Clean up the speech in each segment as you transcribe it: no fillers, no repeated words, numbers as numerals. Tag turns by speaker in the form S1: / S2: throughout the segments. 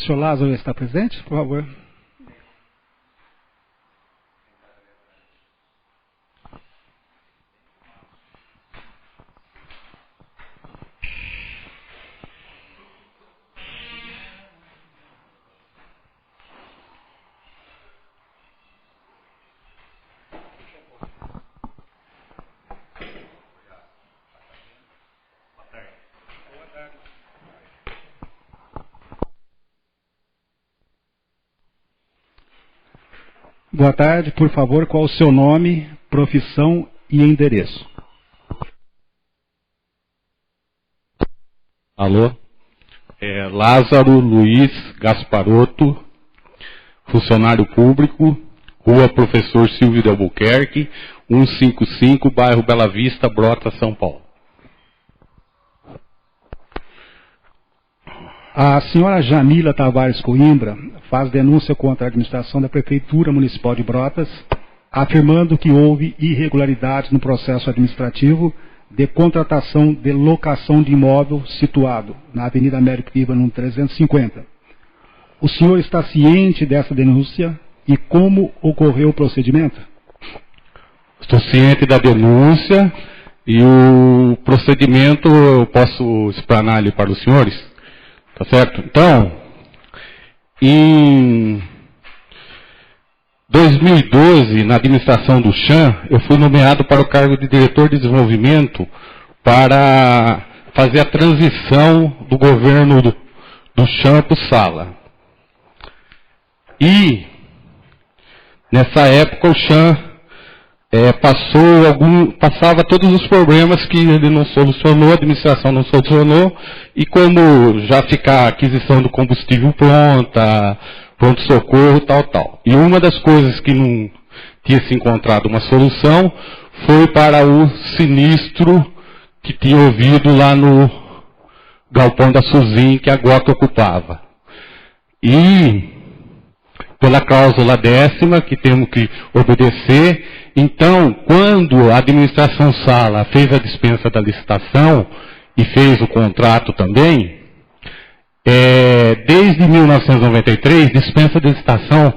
S1: senhor Lázaro está presente, por favor? Boa tarde, por favor, qual o seu nome, profissão e endereço?
S2: Alô? Lázaro Luiz Gasparotto, funcionário público, Rua Professor Silvio de Albuquerque, 155, bairro Bela Vista, Brotas, São Paulo.
S1: A senhora Jamila Tavares Coimbra faz denúncia contra a administração da Prefeitura Municipal de Brotas, afirmando que houve irregularidades no processo administrativo de contratação de locação de imóvel situado na Avenida Américo Piva, número 350. O senhor está ciente dessa denúncia e como ocorreu o procedimento?
S2: Estou ciente da denúncia e o procedimento eu posso explanar ali para os senhores. Tá certo? Então, em 2012, na administração do CHAM, eu fui nomeado para o cargo de diretor de desenvolvimento para fazer a transição do governo do CHAM para o SALA. E, nessa época, o CHAM passava todos os problemas que ele não solucionou, a administração não solucionou, e como já fica a aquisição do combustível pronta, pronto-socorro, tal. E uma das coisas que não tinha se encontrado uma solução foi para o sinistro que tinha ouvido lá no galpão da Suzin, que a GOC ocupava. E, pela cláusula 10ª, que temos que obedecer, então, quando a administração SALA fez a dispensa da licitação e fez o contrato também, desde 1993, dispensa de licitação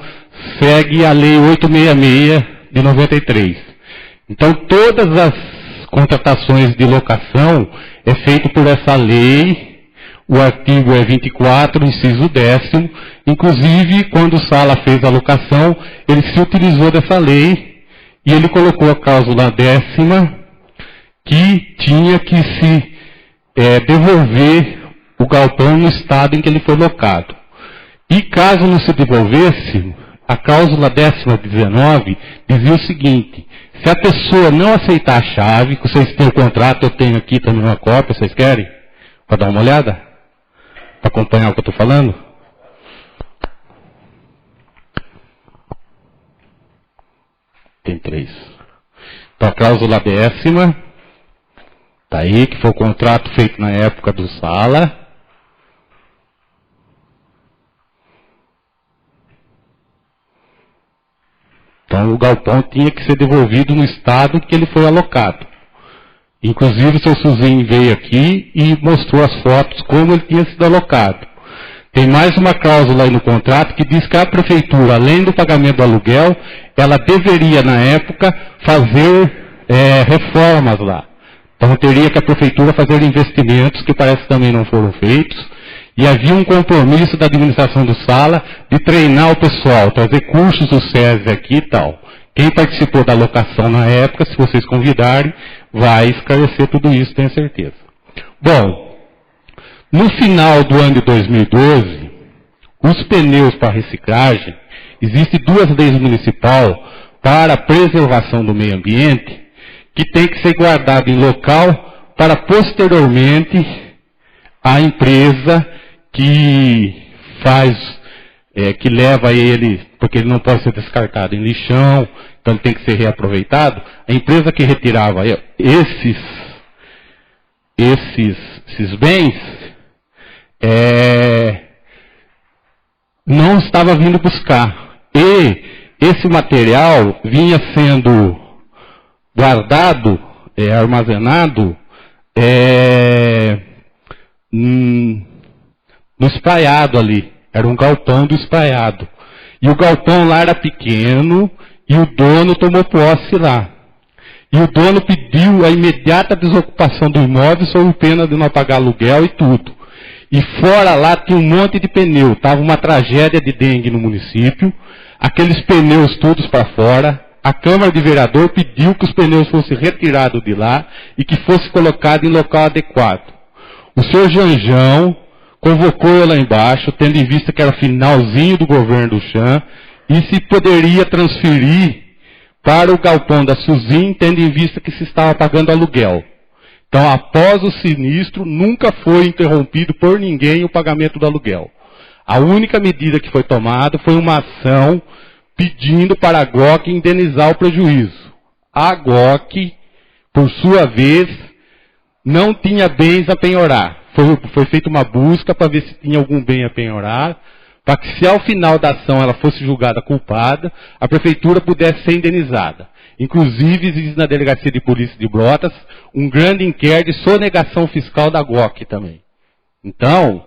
S2: segue a Lei 866 de 93. Então, todas as contratações de locação é feito por essa lei, o artigo é 24, inciso 10º, inclusive, quando o SALA fez a locação, ele se utilizou dessa lei, e ele colocou a cláusula 10ª, que tinha que se devolver o galpão no estado em que ele foi locado. E caso não se devolvesse, a cláusula 10ª-19 dizia o seguinte: se a pessoa não aceitar a chave, que vocês têm o contrato, eu tenho aqui também uma cópia, vocês querem? Para dar uma olhada? Para acompanhar o que eu estou falando? Tem 3. Então, a cláusula 10ª, está aí, que foi o contrato feito na época do SALA. Então, o galpão tinha que ser devolvido no estado que ele foi alocado. Inclusive, o seu Suzin veio aqui e mostrou as fotos como ele tinha sido alocado. Tem mais uma cláusula aí no contrato que diz que a prefeitura, além do pagamento do aluguel, ela deveria, na época, fazer reformas lá. Então, teria que a prefeitura fazer investimentos que parece que também não foram feitos. E havia um compromisso da administração do SALA de treinar o pessoal, trazer cursos do SESI aqui e tal. Quem participou da locação na época, se vocês convidarem, vai esclarecer tudo isso, tenho certeza. Bom, no final do ano de 2012, os pneus para reciclagem, existem 2 leis municipais para a preservação do meio ambiente, que tem que ser guardado em local para posteriormente a empresa que que leva ele, porque ele não pode ser descartado em lixão, então ele tem que ser reaproveitado. A empresa que retirava esses bens não estava vindo buscar. E esse material vinha sendo guardado, armazenado, no espraiado ali. Era um galpão do Espraiado. E o galpão lá era pequeno e o dono tomou posse lá. E o dono pediu a imediata desocupação do imóvel sob pena de não pagar aluguel e tudo. E fora lá tinha um monte de pneu. Estava uma tragédia de dengue no município. Aqueles pneus todos para fora. A Câmara de Vereador pediu que os pneus fossem retirados de lá e que fosse colocado em local adequado. O senhor Janjão convocou eu lá embaixo, tendo em vista que era finalzinho do governo do Chan, e se poderia transferir para o galpão da Suzin, tendo em vista que se estava pagando aluguel. Então, após o sinistro, nunca foi interrompido por ninguém o pagamento do aluguel. A única medida que foi tomada foi uma ação pedindo para a GOC indenizar o prejuízo. A GOC, por sua vez, não tinha bens a penhorar. Foi feita uma busca para ver se tinha algum bem a penhorar, para que se ao final da ação ela fosse julgada culpada, a prefeitura pudesse ser indenizada. Inclusive, existe na Delegacia de Polícia de Brotas um grande inquérito de sonegação fiscal da GOC também. Então,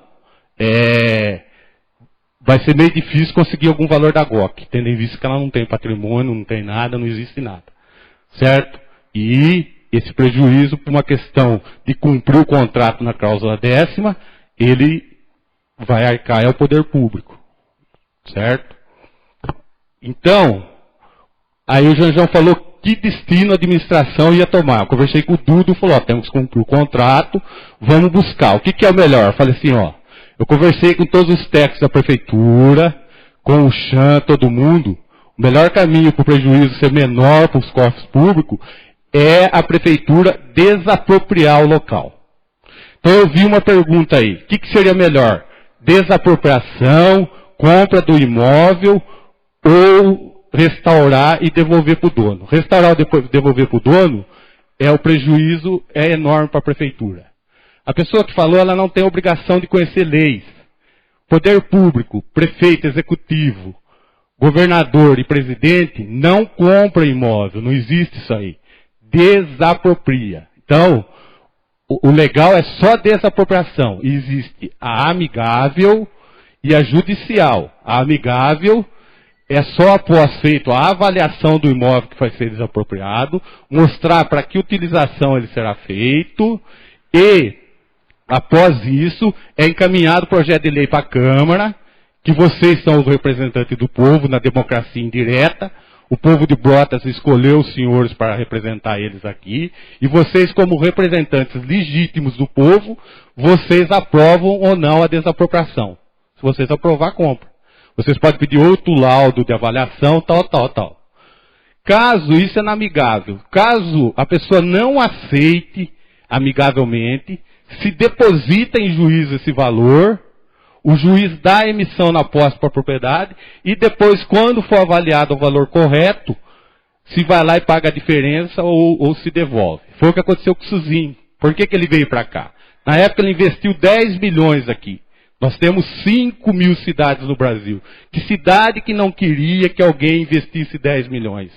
S2: vai ser meio difícil conseguir algum valor da GOC, tendo em vista que ela não tem patrimônio, não tem nada, não existe nada. Certo? E esse prejuízo, por uma questão de cumprir o contrato na cláusula 10ª, ele vai arcar ao poder público. Certo? Então, aí o Janjão falou que destino a administração ia tomar. Eu conversei com o Dudu e falou, ó, temos que cumprir o contrato, vamos buscar. O que é o melhor? Eu falei assim, ó, eu conversei com todos os técnicos da prefeitura, com o Chan, todo mundo. O melhor caminho para o prejuízo ser menor para os cofres públicos é a prefeitura desapropriar o local. Então eu vi uma pergunta aí, o que seria melhor? Desapropriação, compra do imóvel ou restaurar e devolver para o dono? Restaurar e devolver para o dono, o prejuízo é enorme para a prefeitura. A pessoa que falou, ela não tem obrigação de conhecer leis. Poder público, prefeito, executivo, governador e presidente não compra imóvel, não existe isso aí. Desapropria. Então, o legal é só desapropriação. Existe a amigável e a judicial. A amigável é só após feito a avaliação do imóvel que vai ser desapropriado, mostrar para que utilização ele será feito e, após isso, é encaminhado o projeto de lei para a Câmara, que vocês são os representantes do povo na democracia indireta. O povo de Brotas escolheu os senhores para representar eles aqui, e vocês, como representantes legítimos do povo, vocês aprovam ou não a desapropriação. Se vocês aprovar, compra. Vocês podem pedir outro laudo de avaliação, tal. Caso isso é amigável, caso a pessoa não aceite amigavelmente, se deposita em juízo esse valor, o juiz dá a emissão na posse para a propriedade e depois, quando for avaliado o valor correto, se vai lá e paga a diferença ou se devolve. Foi o que aconteceu com o Suzin. Por que ele veio para cá? Na época ele investiu 10 milhões aqui. Nós temos 5 mil cidades no Brasil. Que cidade que não queria que alguém investisse 10 milhões?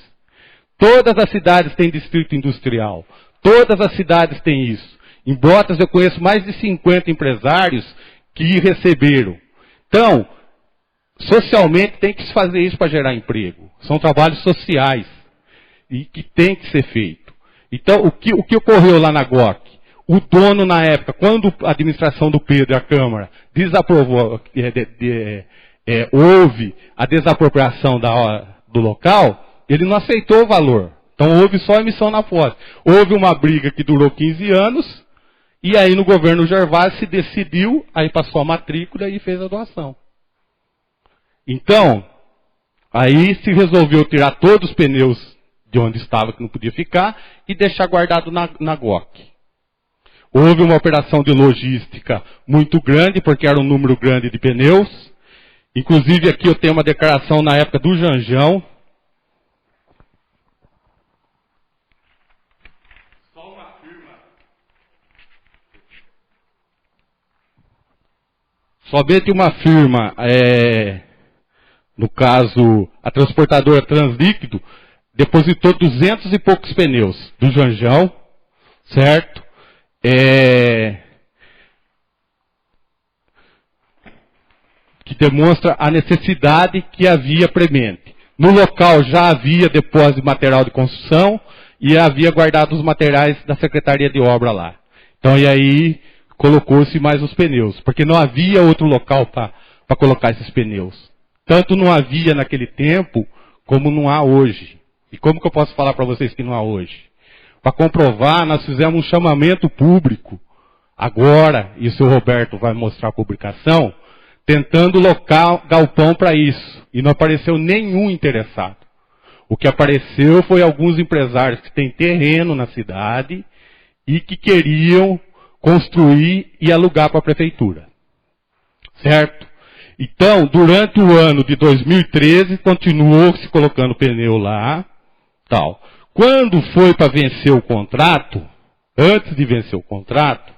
S2: Todas as cidades têm distrito industrial. Todas as cidades têm isso. Em Brotas eu conheço mais de 50 empresários que receberam. Então, socialmente tem que se fazer isso para gerar emprego. São trabalhos sociais e que tem que ser feito. Então, o que ocorreu lá na GOC? O dono, na época, quando a administração do Pedro e a Câmara desaprovou, houve a desapropriação do local, ele não aceitou o valor. Então, houve só emissão na posse. Houve uma briga que durou 15 anos, e aí no governo Gervásio se decidiu, aí passou a matrícula e fez a doação. Então, aí se resolveu tirar todos os pneus de onde estava, que não podia ficar, e deixar guardado na GOC. Houve uma operação de logística muito grande, porque era um número grande de pneus. Inclusive aqui eu tenho uma declaração na época do Janjão. Somente uma firma, no caso, a transportadora Translíquido, depositou 200 e poucos pneus do Janjão, certo? que demonstra a necessidade que havia premente. No local já havia depósito de material de construção e havia guardado os materiais da Secretaria de Obra lá. Então, e aí colocou-se mais os pneus, porque não havia outro local para colocar esses pneus. Tanto não havia naquele tempo, como não há hoje. E como que eu posso falar para vocês que não há hoje? Para comprovar, nós fizemos um chamamento público, agora, e o seu Roberto vai mostrar a publicação, tentando local galpão para isso. E não apareceu nenhum interessado. O que apareceu foi alguns empresários que têm terreno na cidade e que queriam construir e alugar para a prefeitura. Certo? Então, durante o ano de 2013, continuou se colocando pneu lá, tal. Quando foi para vencer o contrato, antes de vencer o contrato,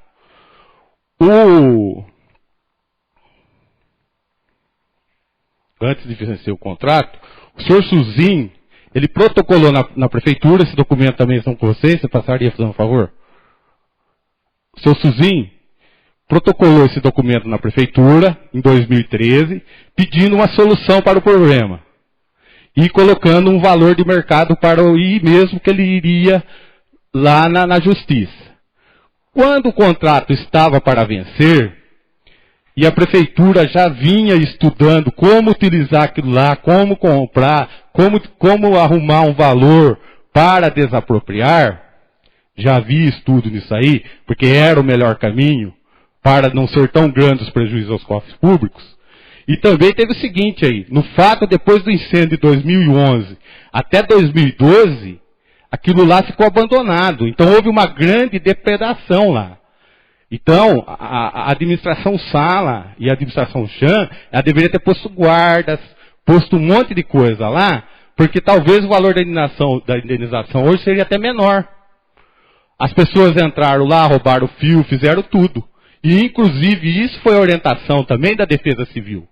S2: o senhor Suzin, ele protocolou na prefeitura, esse documento também são com vocês, você passaria, fazendo um favor? O senhor Suzin protocolou esse documento na prefeitura, em 2013, pedindo uma solução para o problema. E colocando um valor de mercado para o I mesmo que ele iria lá na justiça. Quando o contrato estava para vencer, e a prefeitura já vinha estudando como utilizar aquilo lá, como comprar, como arrumar um valor para desapropriar, já havia estudo nisso aí, porque era o melhor caminho para não ser tão grandes os prejuízos aos cofres públicos. E também teve o seguinte aí, no fato, depois do incêndio de 2011 até 2012, aquilo lá ficou abandonado. Então houve uma grande depredação lá. Então, a administração Sala e a administração Chan, ela deveria ter posto guardas, posto um monte de coisa lá, porque talvez o valor da indenização hoje seria até menor. As pessoas entraram lá, roubaram o fio, fizeram tudo. E, inclusive, isso foi a orientação também da Defesa Civil.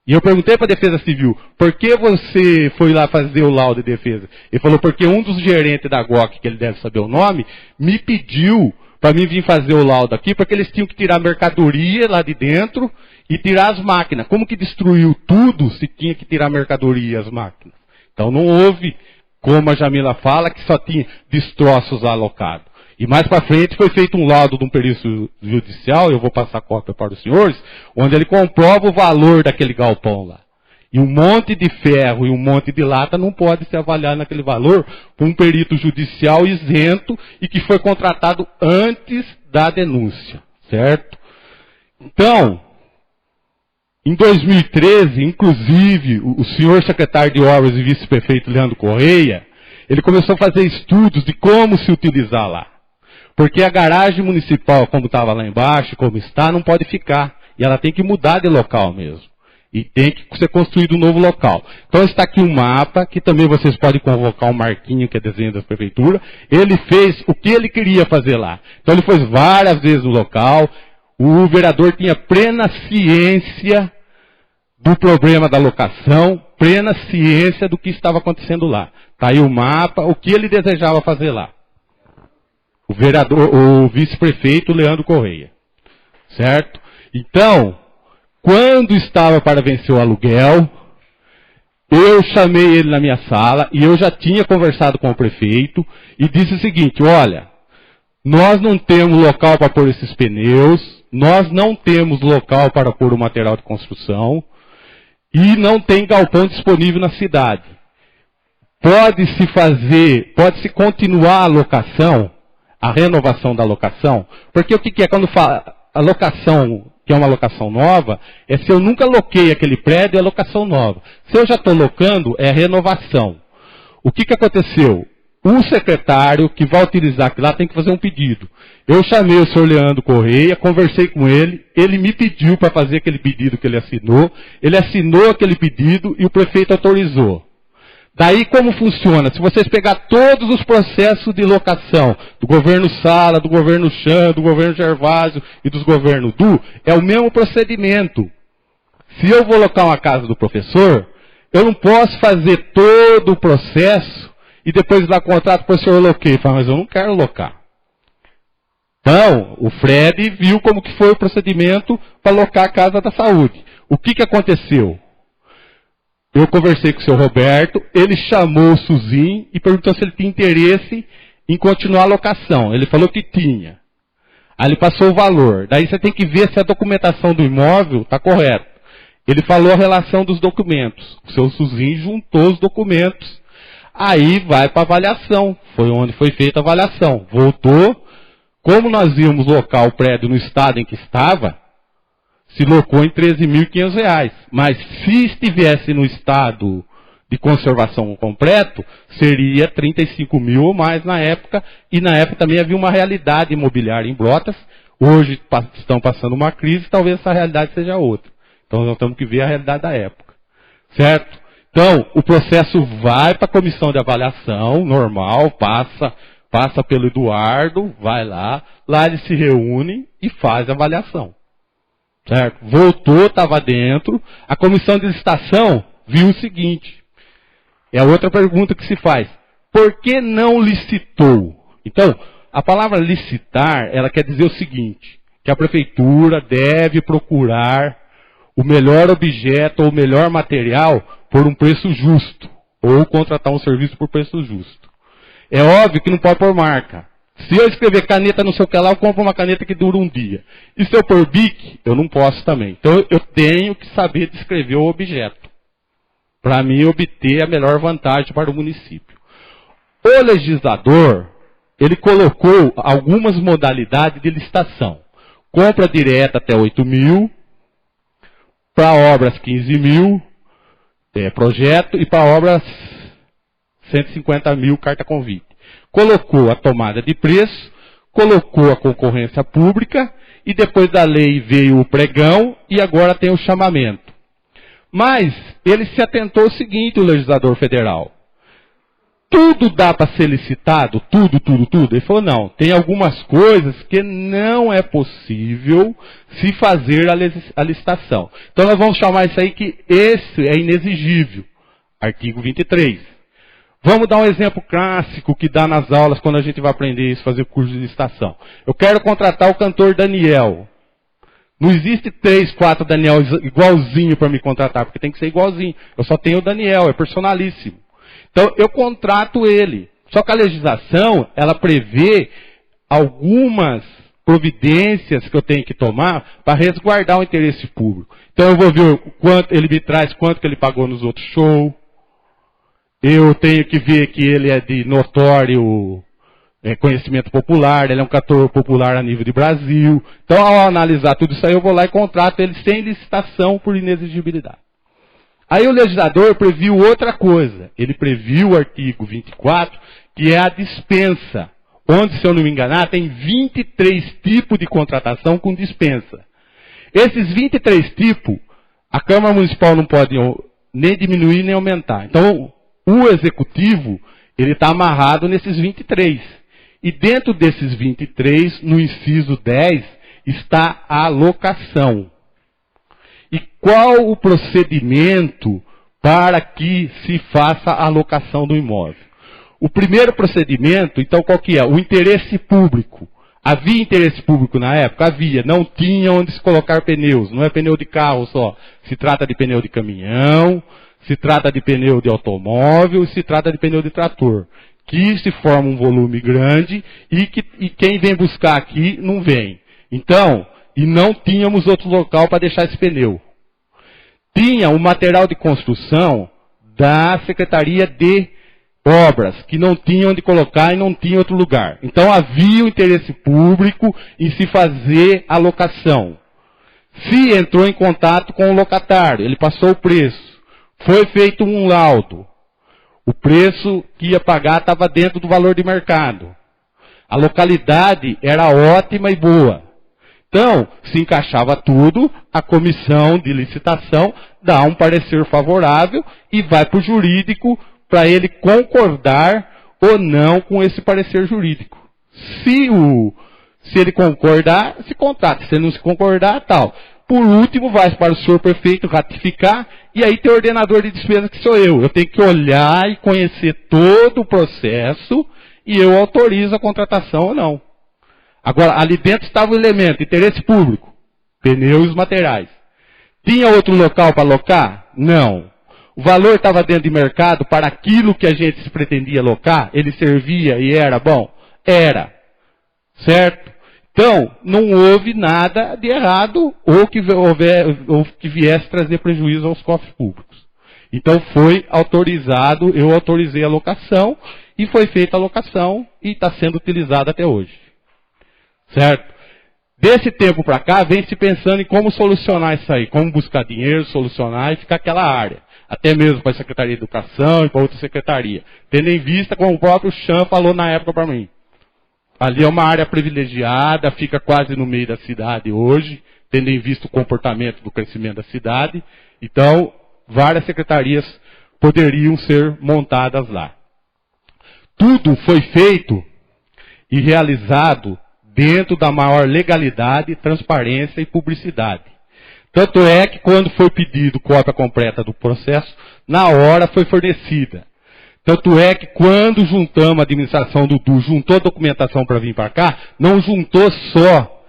S2: E eu perguntei para a Defesa Civil, por que você foi lá fazer o laudo de defesa? Ele falou, porque um dos gerentes da GOC, que ele deve saber o nome, me pediu para mim vir fazer o laudo aqui, porque eles tinham que tirar a mercadoria lá de dentro e tirar as máquinas. Como que destruiu tudo se tinha que tirar a mercadoria e as máquinas? Então não houve, como a Jamila fala, que só tinha destroços alocados. E mais para frente foi feito um laudo de um perito judicial, eu vou passar a cópia para os senhores, onde ele comprova o valor daquele galpão lá. E um monte de ferro e um monte de lata não pode se avaliar naquele valor por um perito judicial isento e que foi contratado antes da denúncia, certo? Então, em 2013, inclusive, o senhor secretário de Obras e vice-prefeito Leandro Correia, ele começou a fazer estudos de como se utilizar lá. Porque a garagem municipal, como estava lá embaixo, como está, não pode ficar. E ela tem que mudar de local mesmo. E tem que ser construído um novo local. Então está aqui um mapa, que também vocês podem convocar o Marquinho, que é desenho da prefeitura. Ele fez o que ele queria fazer lá. Então ele foi várias vezes no local. O vereador tinha plena ciência do problema da locação, plena ciência do que estava acontecendo lá. Está aí o mapa, o que ele desejava fazer lá. O vereador, o vice-prefeito Leandro Correia. Certo? Então, quando estava para vencer o aluguel, eu chamei ele na minha sala e eu já tinha conversado com o prefeito e disse o seguinte, olha, nós não temos local para pôr esses pneus, nós não temos local para pôr o material de construção e não tem galpão disponível na cidade. Pode-se continuar a locação, a renovação da locação, porque o que é quando fala a locação, que é uma locação nova, é se eu nunca loquei aquele prédio, é locação nova. Se eu já estou locando, é renovação. O que aconteceu? O secretário que vai utilizar aquilo lá tem que fazer um pedido. Eu chamei o senhor Leandro Correia, conversei com ele me pediu para fazer aquele pedido que ele assinou aquele pedido e o prefeito autorizou. Daí como funciona? Se vocês pegar todos os processos de locação, do governo Sala, do governo Chan, do governo Gervásio e dos governos Du, é o mesmo procedimento. Se eu vou locar uma casa do professor, eu não posso fazer todo o processo e depois dar contrato para o senhor loqueio. Fala, mas eu não quero locar. Então, o Fred viu como que foi o procedimento para locar a casa da saúde. O que aconteceu? Eu conversei com o seu Roberto, ele chamou o Suzin e perguntou se ele tinha interesse em continuar a locação. Ele falou que tinha. Aí ele passou o valor. Daí você tem que ver se a documentação do imóvel está correta. Ele falou a relação dos documentos. O seu Suzin juntou os documentos. Aí vai para a avaliação. Foi onde foi feita a avaliação. Voltou. Como nós íamos locar o prédio no estado em que estava, se locou em R$ 13.500. Mas se estivesse no estado de conservação completo, seria 35 mil ou mais na época. E na época também havia uma realidade imobiliária em Brotas. Hoje estão passando uma crise, talvez essa realidade seja outra. Então nós temos que ver a realidade da época. Certo? Então, o processo vai para a comissão de avaliação, normal, passa pelo Eduardo, vai lá eles se reúnem e fazem a avaliação. Certo? Voltou, estava dentro. A comissão de licitação viu o seguinte. É a outra pergunta que se faz. Por que não licitou? Então, a palavra licitar, ela quer dizer o seguinte, que a prefeitura deve procurar o melhor objeto ou o melhor material por um preço justo, ou contratar um serviço por preço justo. É óbvio que não pode pôr marca. Se eu escrever caneta não sei o que lá, eu compro uma caneta que dura um dia. E se eu pôr BIC, eu não posso também. Então eu tenho que saber descrever o objeto, para mim obter a melhor vantagem para o município. O legislador, ele colocou algumas modalidades de licitação. Compra direta até 8 mil, para obras 15 mil, projeto, e para obras 150 mil, carta convite. Colocou a tomada de preço, colocou a concorrência pública, e depois da lei veio o pregão, e agora tem o chamamento. Mas ele se atentou ao seguinte, o legislador federal. Tudo dá para ser licitado? Tudo. Ele falou, não, tem algumas coisas que não é possível se fazer a licitação. Então nós vamos chamar isso aí que esse é inexigível. Artigo 23. Vamos dar um exemplo clássico que dá nas aulas quando a gente vai aprender isso, fazer curso de licitação. Eu quero contratar o cantor Daniel. Não existe 3, 4 Daniel igualzinho para me contratar, porque tem que ser igualzinho. Eu só tenho o Daniel, é personalíssimo. Então, eu contrato ele. Só que a legislação, ela prevê algumas providências que eu tenho que tomar para resguardar o interesse público. Então, eu vou ver o quanto ele me traz, quanto que ele pagou nos outros shows. Eu tenho que ver que ele é de notório conhecimento popular, ele é um cantor popular a nível de Brasil. Então, ao analisar tudo isso aí, eu vou lá e contrato ele sem licitação por inexigibilidade. Aí o legislador previu outra coisa. Ele previu o artigo 24, que é a dispensa. Onde, se eu não me enganar, tem 23 tipos de contratação com dispensa. Esses 23 tipos, a Câmara Municipal não pode nem diminuir nem aumentar. Então, o executivo, ele está amarrado nesses 23. E dentro desses 23, no inciso 10, está a locação. E qual o procedimento para que se faça a locação do imóvel? O primeiro procedimento, então, qual que é? O interesse público. Havia interesse público na época? Havia. Não tinha onde se colocar pneus. Não é pneu de carro só. Se trata de pneu de caminhão, se trata de pneu de automóvel, se trata de pneu de trator. Que se forma um volume grande e quem vem buscar aqui não vem. Então, e não tínhamos outro local para deixar esse pneu. Tinha o material de construção da Secretaria de Obras, que não tinha onde colocar e não tinha outro lugar. Então havia o interesse público em se fazer a locação. Se entrou em contato com o locatário, ele passou o preço. Foi feito um laudo. O preço que ia pagar estava dentro do valor de mercado. A localidade era ótima e boa. Então, se encaixava tudo, a comissão de licitação dá um parecer favorável e vai para o jurídico para ele concordar ou não com esse parecer jurídico. Se ele concordar, se contrata. Se ele não se concordar, tal. Por último, vai para o senhor prefeito ratificar e aí tem o ordenador de despesa que sou eu. Eu tenho que olhar e conhecer todo o processo e eu autorizo a contratação ou não. Agora, ali dentro estava o elemento, interesse público, pneus e materiais. Tinha outro local para alocar? Não. O valor estava dentro de mercado para aquilo que a gente se pretendia alocar? Ele servia e era bom? Era. Certo? Então, não houve nada de errado ou que viesse trazer prejuízo aos cofres públicos. Então, foi autorizado, eu autorizei a alocação e foi feita a alocação e está sendo utilizada até hoje. Certo? Desse tempo para cá, vem se pensando em como solucionar isso aí, como buscar dinheiro, solucionar e ficar aquela área. Até mesmo para a Secretaria de Educação e para outra secretaria. Tendo em vista, como o próprio Chan falou na época para mim. Ali é uma área privilegiada, fica quase no meio da cidade hoje, tendo em vista o comportamento do crescimento da cidade. Então, várias secretarias poderiam ser montadas lá. Tudo foi feito e realizado dentro da maior legalidade, transparência e publicidade. Tanto é que quando foi pedido cópia completa do processo, na hora foi fornecida. Tanto é que quando juntamos a administração do DU, juntou documentação para vir para cá, não juntou só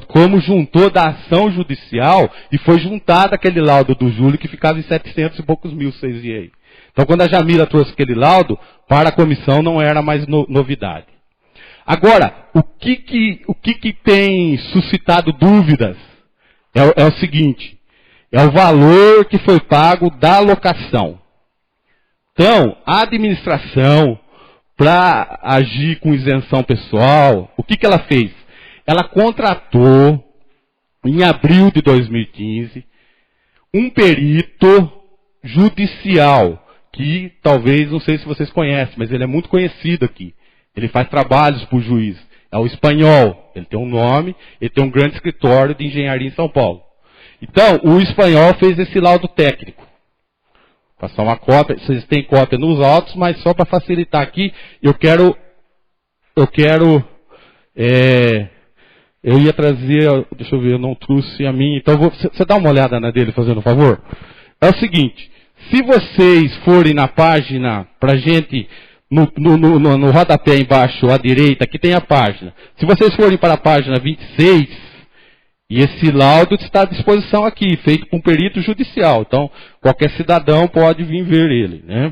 S2: como juntou da ação judicial e foi juntado aquele laudo do Júlio que ficava em 700 e poucos mil, vocês viram aí. Então quando a Jamila trouxe aquele laudo, para a comissão não era mais novidade. Agora, o que tem suscitado dúvidas é o seguinte, é o valor que foi pago da locação. Então, a administração, para agir com isenção pessoal, o que ela fez? Ela contratou, em abril de 2015, um perito judicial, que talvez, não sei se vocês conhecem, mas ele é muito conhecido aqui. Ele faz trabalhos para o juiz. É o espanhol. Ele tem um nome, ele tem um grande escritório de engenharia em São Paulo. Então, o espanhol fez esse laudo técnico. Passar uma cópia, vocês têm cópia nos autos, mas só para facilitar aqui, eu ia trazer, deixa eu ver, eu não trouxe a minha, então você dá uma olhada na dele, fazendo um favor? É o seguinte, se vocês forem na página, pra gente, no rodapé embaixo à direita, aqui tem a página. Se vocês forem para a página 26, e esse laudo está à disposição aqui, feito por um perito judicial. Então, qualquer cidadão pode vir ver ele, né?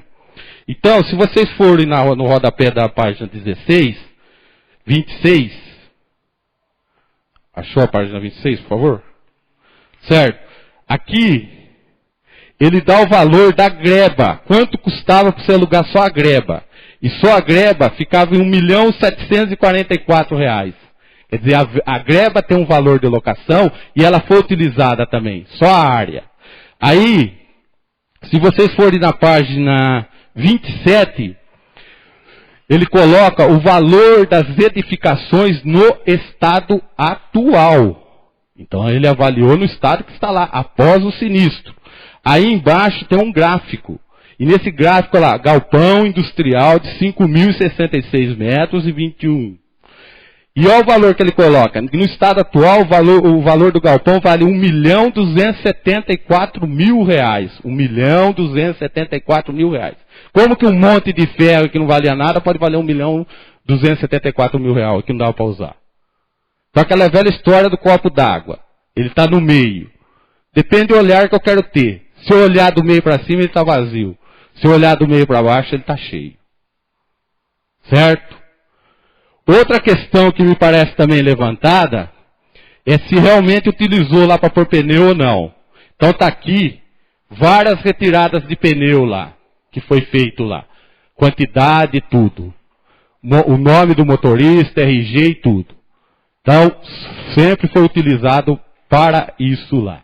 S2: Então, se vocês forem no rodapé da página 26, achou a página 26, por favor? Certo. Aqui, ele dá o valor da greba. Quanto custava para você alugar só a greba? E só a greba ficava em R$1.744. Quer dizer, a greba tem um valor de locação e ela foi utilizada também, só a área. Aí, se vocês forem na página 27, ele coloca o valor das edificações no estado atual. Então, ele avaliou no estado que está lá, após o sinistro. Aí embaixo tem um gráfico. E nesse gráfico lá, galpão industrial de 5.066 metros e 21. E olha o valor que ele coloca. No estado atual, o valor do galpão vale R$1.274.000. R$1.274.000. Como que um monte de ferro que não valia nada pode valer R$1.274.000 que não dá para usar? Então aquela velha história do copo d'água. Ele está no meio. Depende do olhar que eu quero ter. Se eu olhar do meio para cima, ele está vazio. Se eu olhar do meio para baixo, ele está cheio. Certo? Outra questão que me parece também levantada é se realmente utilizou lá para pôr pneu ou não. Então está aqui várias retiradas de pneu lá, que foi feito lá. Quantidade e tudo. O nome do motorista, RG e tudo. Então, sempre foi utilizado para isso lá.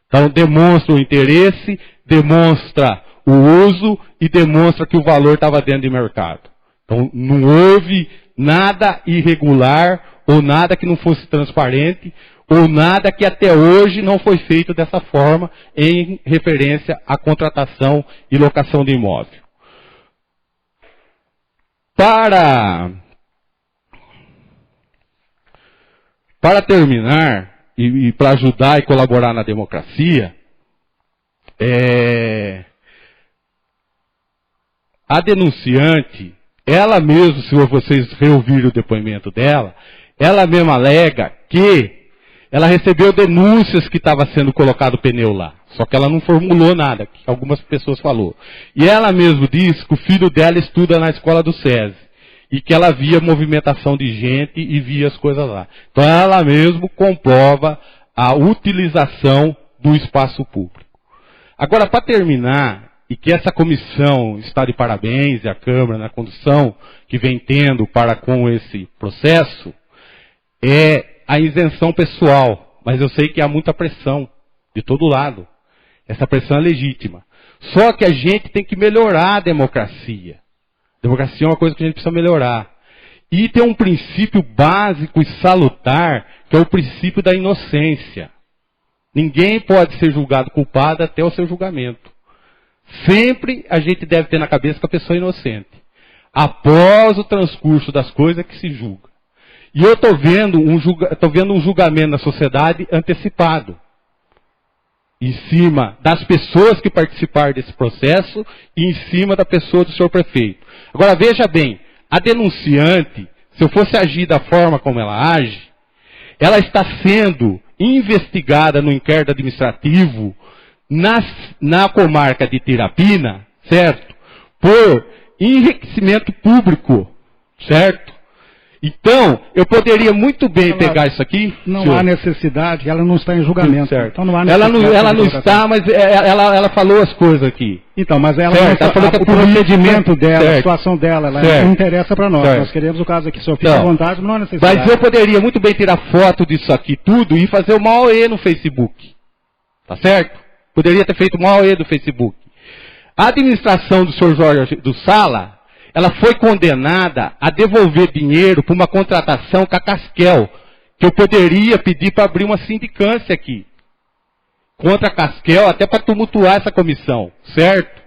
S2: Então, demonstra o interesse, demonstra o uso e demonstra que o valor estava dentro de mercado. Então, não houve nada irregular, ou nada que não fosse transparente, ou nada que até hoje não foi feito dessa forma em referência à contratação e locação de imóvel. Para terminar, e para ajudar e colaborar na democracia, a denunciante, ela mesma, se vocês reouvirem o depoimento dela, ela mesma alega que ela recebeu denúncias que estava sendo colocado pneu lá. Só que ela não formulou nada, que algumas pessoas falou. E ela mesmo disse que o filho dela estuda na escola do SESI. E que ela via movimentação de gente e via as coisas lá. Então ela mesmo comprova a utilização do espaço público. Agora, para terminar, e que essa comissão está de parabéns, e a Câmara na condução que vem tendo para com esse processo, é a isenção pessoal. Mas eu sei que há muita pressão de todo lado. Essa pressão é legítima. Só que a gente tem que melhorar a democracia. Democracia é uma coisa que a gente precisa melhorar. E tem um princípio básico e salutar, que é o princípio da inocência. Ninguém pode ser julgado culpado até o seu julgamento. Sempre a gente deve ter na cabeça que a pessoa é inocente. Após o transcurso das coisas que se julga. E eu estou vendo um julgamento na sociedade antecipado. Em cima das pessoas que participaram desse processo e em cima da pessoa do senhor prefeito. Agora veja bem, a denunciante, se eu fosse agir da forma como ela age, ela está sendo investigada no inquérito administrativo na comarca de Tirapina, certo? Por enriquecimento público, certo? Então, eu poderia muito bem pegar isso aqui.
S1: Não há necessidade, ela não está em julgamento.
S2: Certo.
S1: Então não há necessidade.
S2: Ela não está, mas ela falou as coisas aqui.
S1: Então, mas ela
S2: certo.
S1: não está,
S2: ela falou que
S1: o procedimento dela,
S2: certo.
S1: a situação dela, ela
S2: certo.
S1: não interessa para nós.
S2: Certo.
S1: Nós queremos o caso aqui, só fica à vontade, mas não há necessidade.
S2: Mas eu poderia muito bem tirar foto disso aqui tudo e fazer uma OE no Facebook. Tá certo? Poderia ter feito uma OE do Facebook. A administração do senhor Jorge do Sala, ela foi condenada a devolver dinheiro para uma contratação com a Casquel, que eu poderia pedir para abrir uma sindicância aqui. Contra a Casquel, até para tumultuar essa comissão, certo?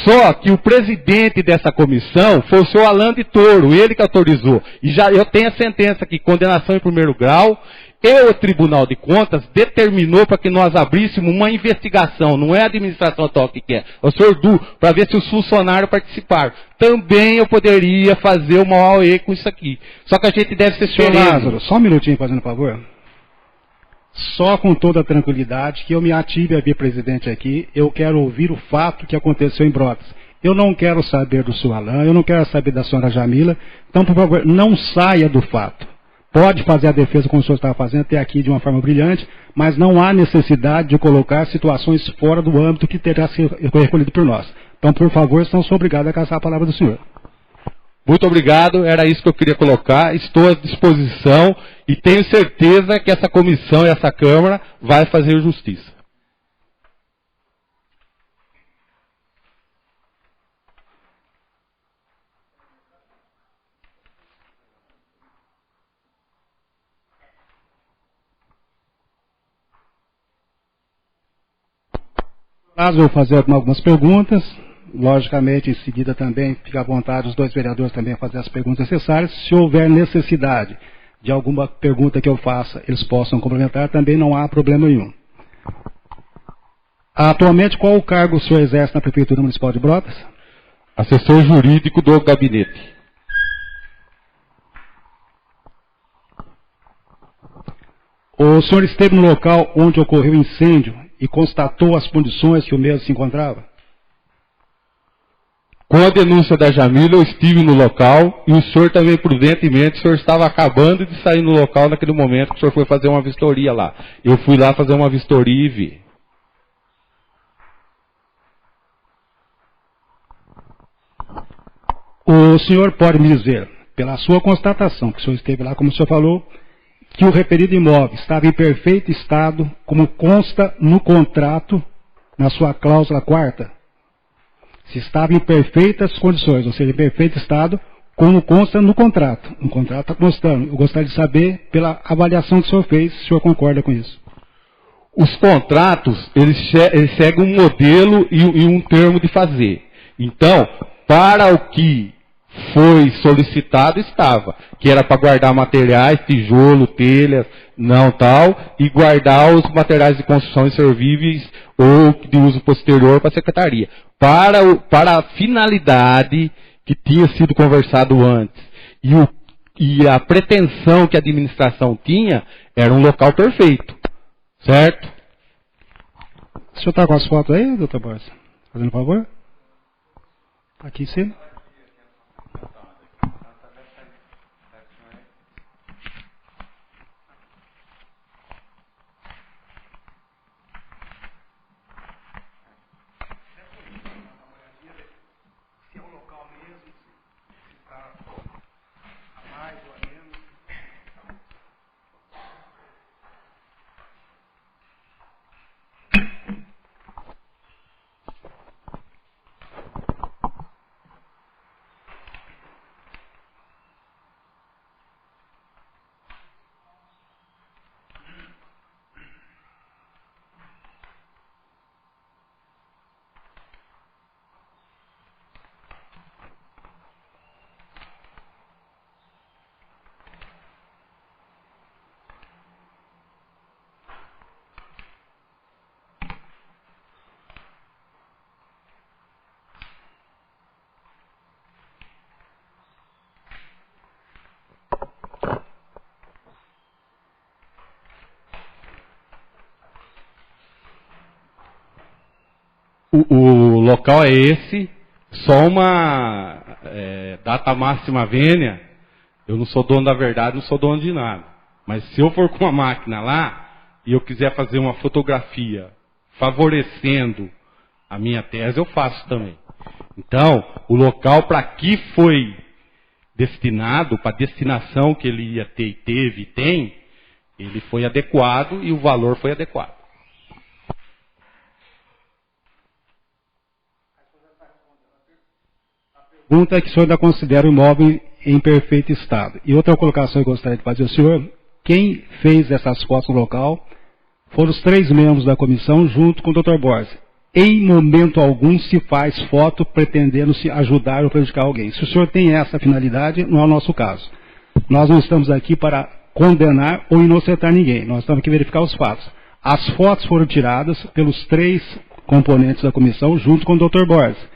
S2: Só que o presidente dessa comissão foi o senhor Alain de Toro, ele que autorizou. E já eu tenho a sentença aqui, condenação em primeiro grau, e o Tribunal de Contas determinou para que nós abríssemos uma investigação, não é a administração atual que quer, é o senhor Du, para ver se os funcionários participaram. Também eu poderia fazer uma OE com isso aqui. Só que a gente deve ser
S1: sereno. Senhor Lázaro, só um minutinho, fazendo favor. Só com toda a tranquilidade que eu me ative a vir presidente aqui, eu quero ouvir o fato que aconteceu em Brotas. Eu não quero saber do senhor Alain, eu não quero saber da senhora Jamila, então, por favor, não saia do fato. Pode fazer a defesa como o senhor estava fazendo até aqui de uma forma brilhante, mas não há necessidade de colocar situações fora do âmbito que terá sido recolhido por nós. Então, por favor, estão obrigados a caçar a palavra do senhor.
S2: Muito obrigado, era isso que eu queria colocar. Estou à disposição e tenho certeza que essa comissão e essa Câmara vai fazer justiça.
S1: Caso eu fazer algumas perguntas, logicamente em seguida também fica à vontade os dois vereadores também a fazer as perguntas necessárias. Se houver necessidade de alguma pergunta que eu faça, eles possam complementar, também não há problema nenhum. Atualmente, qual o cargo o senhor exerce na Prefeitura Municipal de Brotas?
S2: Assessor jurídico do gabinete.
S1: O senhor esteve no local onde ocorreu o incêndio e constatou as condições que o mesmo se encontrava?
S2: Com a denúncia da Jamila, eu estive no local e o senhor também, prudentemente, o senhor estava acabando de sair no local naquele momento que o senhor foi fazer uma vistoria lá. Eu fui lá fazer uma vistoria e vi.
S1: O senhor pode me dizer, pela sua constatação, que o senhor esteve lá, como o senhor falou, que o referido imóvel estava em perfeito estado, como consta no contrato, na sua cláusula 4ª? Se estava em perfeitas condições, ou seja, em perfeito estado, como consta no contrato. O contrato está constando. Eu gostaria de saber, pela avaliação que o senhor fez, se o senhor concorda com isso.
S2: Os contratos, eles seguem um modelo e um termo de fazer. Então, para o que foi solicitado, estava. Que era para guardar materiais, tijolo, telhas, não tal, e guardar os materiais de construção inservíveis ou de uso posterior para a secretaria. Para a finalidade que tinha sido conversado antes e a pretensão que a administração tinha, Era um local perfeito, certo?
S1: O senhor está com as fotos aí, doutor Borges? Fazendo favor? Aqui sim.
S2: O local é esse, só uma data máxima vênia. Eu não sou dono da verdade, não sou dono de nada. Mas se eu for com uma máquina lá e eu quiser fazer uma fotografia favorecendo a minha tese, eu faço também. Então, o local para que foi destinado, para a destinação que ele ia ter, teve e tem, ele foi adequado e o valor foi adequado.
S1: A pergunta é que o senhor ainda considera o imóvel em perfeito estado. E outra colocação que eu gostaria de fazer ao senhor, quem fez essas fotos no local foram os 3 membros da comissão junto com o Dr. Borges. Em momento algum se faz foto pretendendo se ajudar ou prejudicar alguém. Se o senhor tem essa finalidade, não é o nosso caso. Nós não estamos aqui para condenar ou inocentar ninguém. Nós estamos aqui para verificar os fatos. As fotos foram tiradas pelos 3 componentes da comissão junto com o Dr. Borges.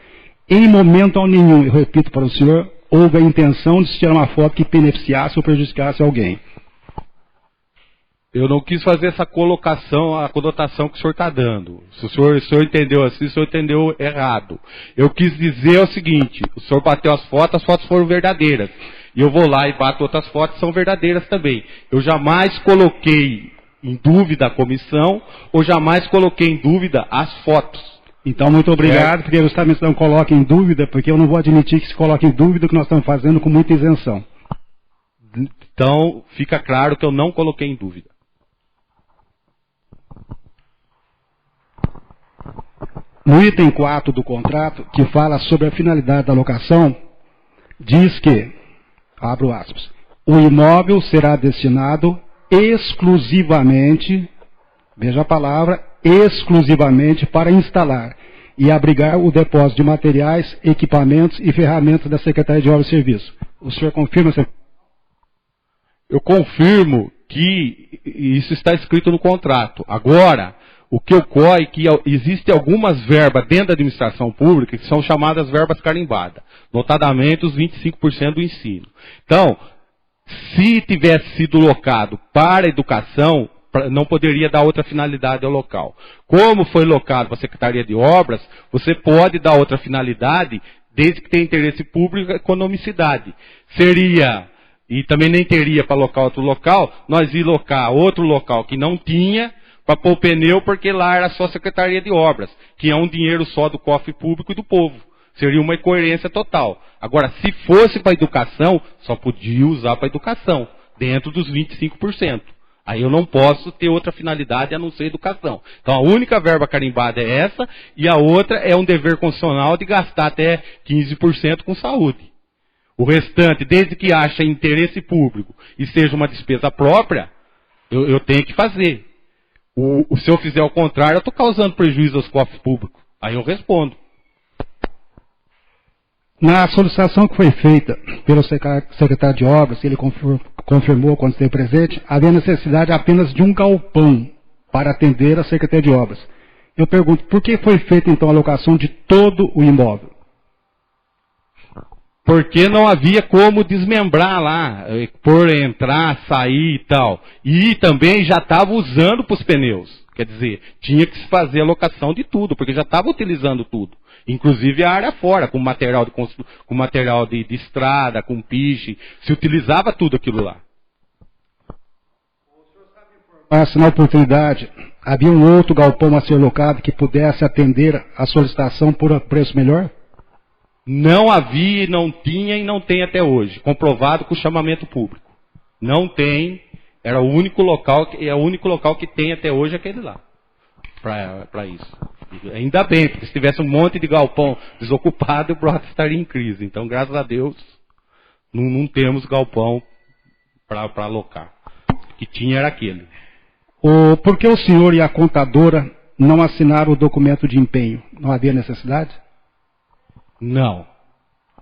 S1: Em momento nenhum, eu repito para o senhor, houve a intenção de se tirar uma foto que beneficiasse ou prejudicasse alguém.
S2: Eu não quis fazer essa colocação, a conotação que o senhor está dando. Se o senhor entendeu assim, o senhor entendeu errado. Eu quis dizer o seguinte, o senhor bateu as fotos foram verdadeiras. E eu vou lá e bato outras fotos, são verdadeiras também. Eu jamais coloquei em dúvida a comissão, ou jamais coloquei em dúvida as fotos.
S1: Então, muito obrigado, porque justamente não coloque em dúvida, porque eu não vou admitir que se coloque em dúvida o que nós estamos fazendo com muita isenção.
S2: Então, fica claro que eu não coloquei em dúvida.
S1: No item 4 do contrato, que fala sobre a finalidade da locação, diz que, abro aspas, o imóvel será destinado exclusivamente, veja a palavra, exclusivamente para instalar e abrigar o depósito de materiais, equipamentos e ferramentas da Secretaria de Obras e Serviços. O senhor confirma?
S2: Eu confirmo que isso está escrito no contrato. Agora, o que ocorre é que existem algumas verbas dentro da administração pública que são chamadas verbas carimbadas, notadamente os 25% do ensino. Então, se tivesse sido locado para a educação, não poderia dar outra finalidade ao local. Como foi locado para a Secretaria de Obras, você pode dar outra finalidade, desde que tenha interesse público e economicidade. Seria, e também nem teria para alocar outro local, nós ir locar outro local que não tinha, para pôr o pneu, porque lá era só a Secretaria de Obras, que é um dinheiro só do cofre público e do povo. Seria uma incoerência total. Agora, se fosse para educação, só podia usar para educação, dentro dos 25%. Aí eu não posso ter outra finalidade a não ser educação. Então a única verba carimbada é essa, e a outra é um dever constitucional de gastar até 15% com saúde. O restante, desde que acha interesse público e seja uma despesa própria, eu tenho que fazer. Se eu fizer o contrário, eu estou causando prejuízo aos cofres públicos. Aí eu respondo.
S1: Na solicitação que foi feita pelo secretário de Obras, ele confirmou quando esteve presente, havia necessidade apenas de um galpão para atender a Secretaria de Obras. Eu pergunto, por que foi feita então a locação de todo o imóvel?
S2: Porque não havia como desmembrar lá, por entrar, sair e tal. E também já estava usando para os pneus. Quer dizer, tinha que se fazer a locação de tudo, porque já estava utilizando tudo. Inclusive a área fora, com material de estrada, com piche, se utilizava tudo aquilo lá.
S1: Se na oportunidade havia um outro galpão a ser locado que pudesse atender a solicitação por preço melhor?
S2: Não havia, não tinha e não tem até hoje, comprovado com o chamamento público. Não tem, era o único local que tem até hoje aquele lá, para isso. Ainda bem, porque se tivesse um monte de galpão desocupado, o Brotas estaria em crise. Então, graças a Deus, não temos galpão para alocar. O que tinha era aquele.
S1: Por que o senhor e a contadora não assinaram o documento de empenho? Não havia necessidade?
S2: Não.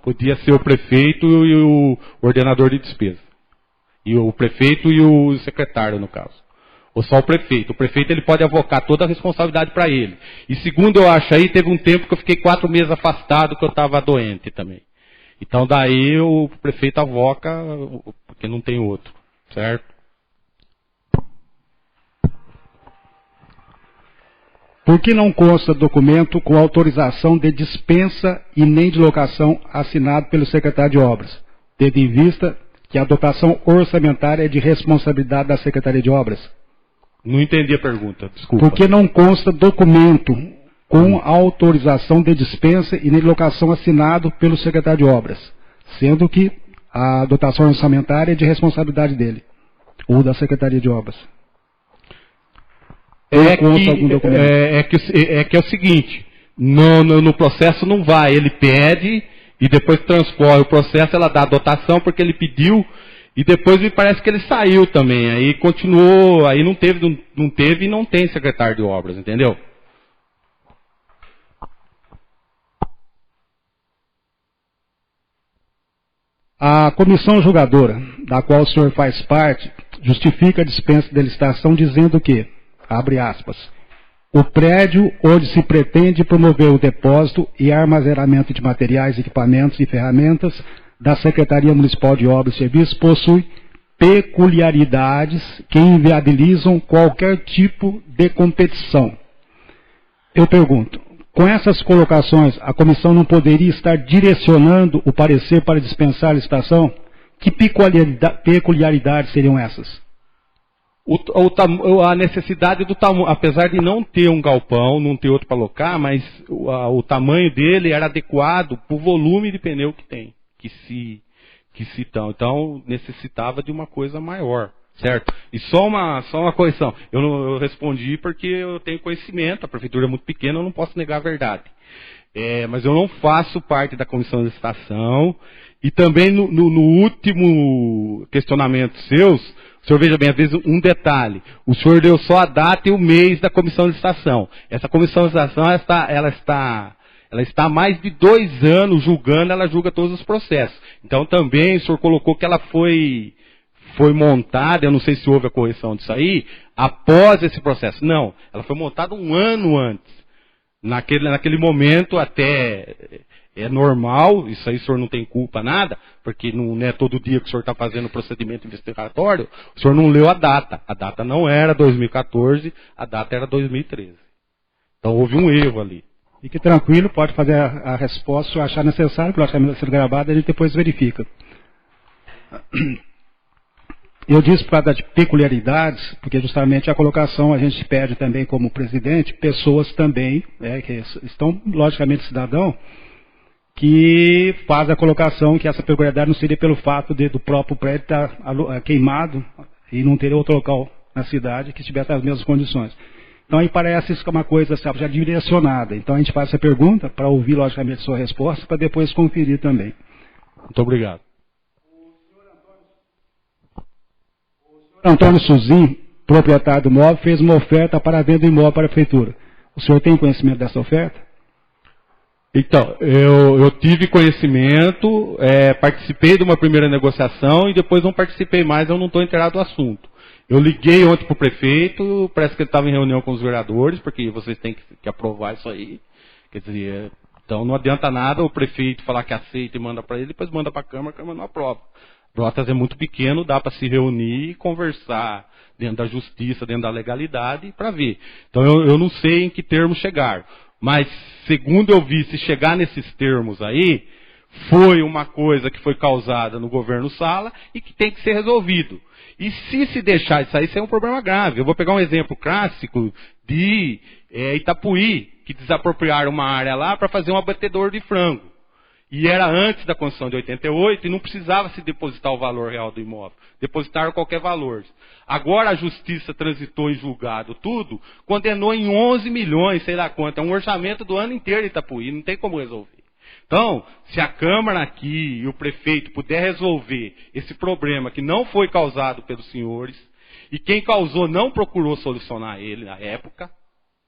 S2: Podia ser o prefeito e o ordenador de despesa. E o prefeito e o secretário, no caso. Ou só o prefeito. O prefeito ele pode avocar toda a responsabilidade para ele. E segundo eu acho aí, teve um tempo que eu fiquei 4 meses afastado, que eu estava doente também. Então daí o prefeito avoca, porque não tem outro. Certo?
S1: Por que não consta documento com autorização de dispensa e nem de locação assinado pelo secretário de Obras, tendo em vista que a dotação orçamentária é de responsabilidade da Secretaria de Obras?
S2: Não entendi a pergunta, desculpa.
S1: Por que não consta documento com autorização de dispensa e nem de locação assinado pelo secretário de Obras, sendo que a dotação orçamentária é de responsabilidade dele, ou da Secretaria de Obras?
S2: É que é o seguinte, no processo não vai, ele pede e depois transporta o processo, ela dá a dotação porque ele pediu e depois me parece que ele saiu também, aí continuou, aí não teve e não tem secretário de obras, entendeu?
S1: A comissão julgadora, da qual o senhor faz parte, justifica a dispensa de licitação dizendo que, abre aspas, o prédio onde se pretende promover o depósito e armazenamento de materiais, equipamentos e ferramentas da Secretaria Municipal de Obras e Serviços possui peculiaridades que inviabilizam qualquer tipo de competição. Eu pergunto, com essas colocações, a comissão não poderia estar direcionando o parecer para dispensar a licitação? Que peculiaridades seriam essas?
S2: A necessidade do tamanho, apesar de não ter um galpão, não ter outro para alocar, mas o tamanho dele era adequado para o volume de pneu que tem, então necessitava de uma coisa maior, certo? E só uma correção, eu respondi porque eu tenho conhecimento, a prefeitura é muito pequena, eu não posso negar a verdade. Mas eu não faço parte da comissão de licitação, e também no último questionamento seus, o senhor veja bem, às vezes um detalhe, o senhor deu só a data e o mês da comissão de licitação. Essa comissão de licitação, ela está há mais de 2 anos julgando, ela julga todos os processos. Então também o senhor colocou que ela foi montada, eu não sei se houve a correção disso aí, após esse processo. Não, ela foi montada 1 ano antes. Naquele momento até é normal, isso aí o senhor não tem culpa nada, porque não é todo dia que o senhor está fazendo o procedimento investigatório, o senhor não leu a data. A data não era 2014, a data era 2013. Então houve um erro ali.
S1: Fique tranquilo, pode fazer a resposta se achar necessário, porque logicamente ser gravada, a gente depois verifica. Eu disse por causa das peculiaridades, porque justamente a colocação a gente pede também como presidente, pessoas também, que estão logicamente cidadão, que faz a colocação que essa peculiaridade não seria pelo fato do próprio prédio estar queimado e não ter outro local na cidade que estivesse nas mesmas condições. Então aí parece isso que é uma coisa sabe, já direcionada. Então a gente faz essa pergunta para ouvir logicamente a sua resposta, para depois conferir também.
S2: Muito obrigado.
S1: O senhor Antônio Suzin, proprietário do imóvel, fez uma oferta para a venda do imóvel para a prefeitura. O senhor tem conhecimento dessa oferta?
S2: Então, eu tive conhecimento, participei de uma primeira negociação e depois não participei mais, eu não estou inteirado do assunto. Eu liguei ontem para o prefeito, parece que ele estava em reunião com os vereadores, porque vocês têm que aprovar isso aí. Quer dizer, Então não adianta nada o prefeito falar que aceita e manda para ele, depois manda para a Câmara não aprova. Brotas é muito pequeno, dá para se reunir e conversar dentro da justiça, dentro da legalidade, para ver. Então eu não sei em que termos chegaram. Mas, segundo eu vi, se chegar nesses termos aí, foi uma coisa que foi causada no governo Sala e que tem que ser resolvido. E se deixar isso aí, isso é um problema grave. Eu vou pegar um exemplo clássico de Itapuí, que desapropriaram uma área lá para fazer um abatedor de frango. E era antes da Constituição de 88 e não precisava se depositar o valor real do imóvel. Depositaram qualquer valor. Agora a Justiça transitou em julgado tudo, condenou em 11 milhões, sei lá quanto. É um orçamento do ano inteiro de Itapuí, não tem como resolver. Então, se a Câmara aqui e o prefeito puder resolver esse problema que não foi causado pelos senhores, e quem causou não procurou solucionar ele na época,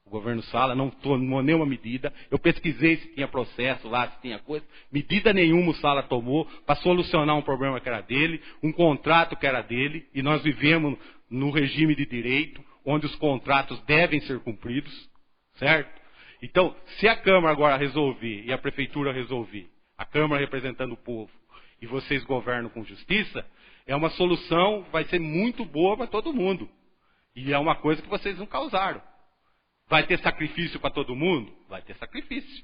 S2: o governo Sala não tomou nenhuma medida. Eu pesquisei se tinha processo lá, se tinha coisa. Medida nenhuma o Sala tomou para solucionar um problema que era dele, um contrato que era dele, e nós vivemos no regime de direito, onde os contratos devem ser cumpridos, certo? Então, se a Câmara agora resolver, e a Prefeitura resolver, a Câmara representando o povo, e vocês governam com justiça, é uma solução, vai ser muito boa para todo mundo. E é uma coisa que vocês não causaram. Vai ter sacrifício para todo mundo? Vai ter sacrifício.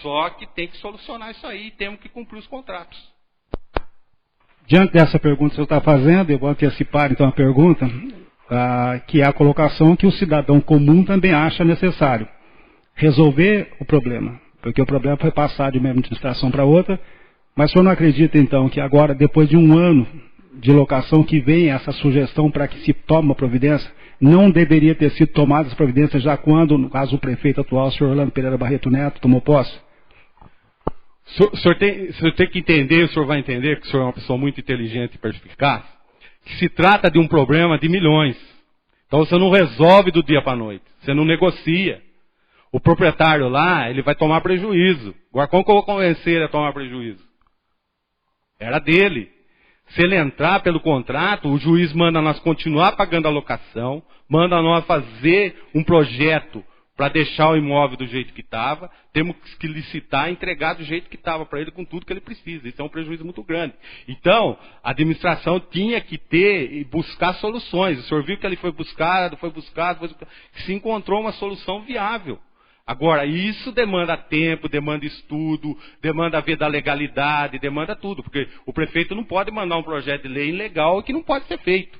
S2: Só que tem que solucionar isso aí e temos que cumprir os contratos.
S1: Diante dessa pergunta que você está fazendo, eu vou antecipar então a pergunta, que é a colocação que o cidadão comum também acha necessário. Resolver o problema. Porque o problema foi passar de uma administração para outra, mas o senhor não acredita então que agora, depois de um ano de locação, que vem essa sugestão para que se tome uma providência, não deveria ter sido tomada essa providência já quando, no caso, o prefeito atual, o senhor Orlando Pereira Barreto Neto, tomou posse?
S2: O senhor tem que entender, o senhor vai entender, que o senhor é uma pessoa muito inteligente e perspicaz, que se trata de um problema de milhões. Então você não resolve do dia para a noite, você não negocia. O proprietário lá, ele vai tomar prejuízo. Agora, como que eu vou convencer ele a tomar prejuízo? Era dele. Se ele entrar pelo contrato, o juiz manda nós continuar pagando a locação, manda nós fazer um projeto para deixar o imóvel do jeito que estava, temos que licitar e entregar do jeito que estava para ele com tudo que ele precisa. Isso é um prejuízo muito grande. Então, a administração tinha que ter e buscar soluções. O senhor viu que ele foi buscado, se encontrou uma solução viável. Agora, isso demanda tempo, demanda estudo, demanda ver da legalidade, demanda tudo, porque o prefeito não pode mandar um projeto de lei ilegal que não pode ser feito.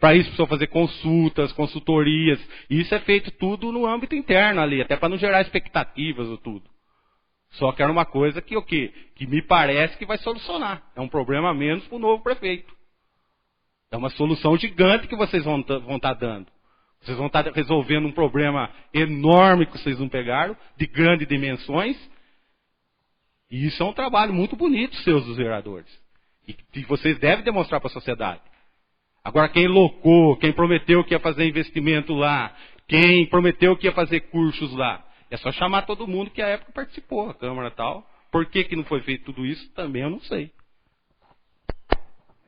S2: Para isso precisa fazer consultas, consultorias, e isso é feito tudo no âmbito interno ali, até para não gerar expectativas ou tudo. Só que era uma coisa que que me parece que vai solucionar. É um problema a menos para o novo prefeito. É uma solução gigante que vocês vão estar dando. Vocês vão estar resolvendo um problema enorme que vocês não pegaram, de grandes dimensões. E isso é um trabalho muito bonito, seus dos vereadores. E que vocês devem demonstrar para a sociedade. Agora, quem locou, quem prometeu que ia fazer investimento lá, quem prometeu que ia fazer cursos lá, é só chamar todo mundo que à época participou, a Câmara e tal. Por que não foi feito tudo isso, também eu não sei.